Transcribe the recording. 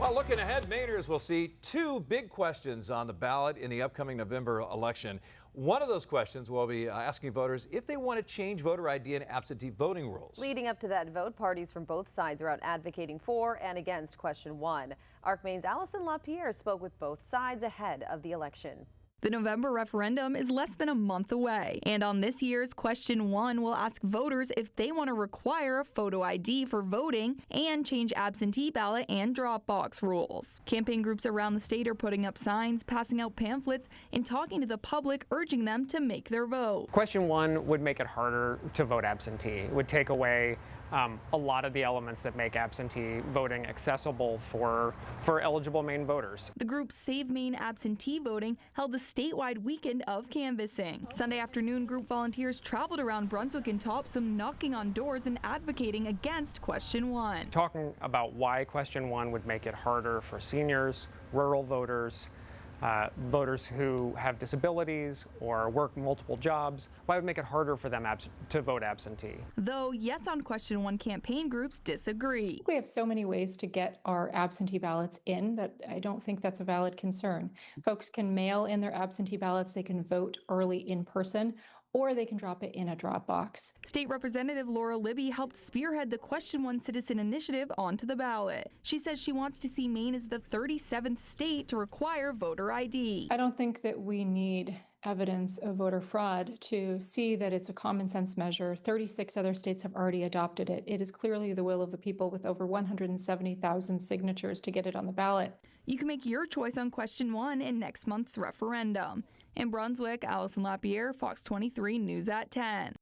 Well, looking ahead, Mainers will see two big questions on the ballot in the upcoming November election. One of those questions will be asking voters if they want to change voter ID and absentee voting rules. Leading up to that vote, parties from both sides are out advocating for and against question one. Maine's Allison LaPierre spoke with both sides ahead of the election. The November referendum is less than a month away, and on this year's question one, we'll ask voters if they want to require a photo ID for voting and change absentee ballot and drop box rules. Campaign groups around the state are putting up signs, passing out pamphlets, and talking to the public, urging them to make their vote. Question one would make it harder to vote absentee. It would take away a lot of the elements that make absentee voting accessible for eligible Maine voters. The group Save Maine Absentee Voting held a statewide weekend of canvassing. Sunday afternoon, group volunteers traveled around Brunswick and Topsom, knocking on doors and advocating against question one. Talking about why question one would make it harder for seniors, rural voters, voters who have disabilities or work multiple jobs, why would make it harder for them to vote absentee? Though Yes on Question One campaign groups disagree. We have so many ways to get our absentee ballots in that I don't think that's a valid concern. Folks can mail in their absentee ballots, they can vote early in person, or they can drop it in a drop box. State Representative Laura Libby helped spearhead the Question One Citizen Initiative onto the ballot. She says she wants to see Maine as the 37th state to require voter ID. I don't think that we need evidence of voter fraud to see that it's a common sense measure. 36 other states have already adopted it. It is clearly the will of the people with over 170,000 signatures to get it on the ballot. You can make your choice on question one in next month's referendum. In Brunswick, Allison LaPierre, Fox 23 News at 10.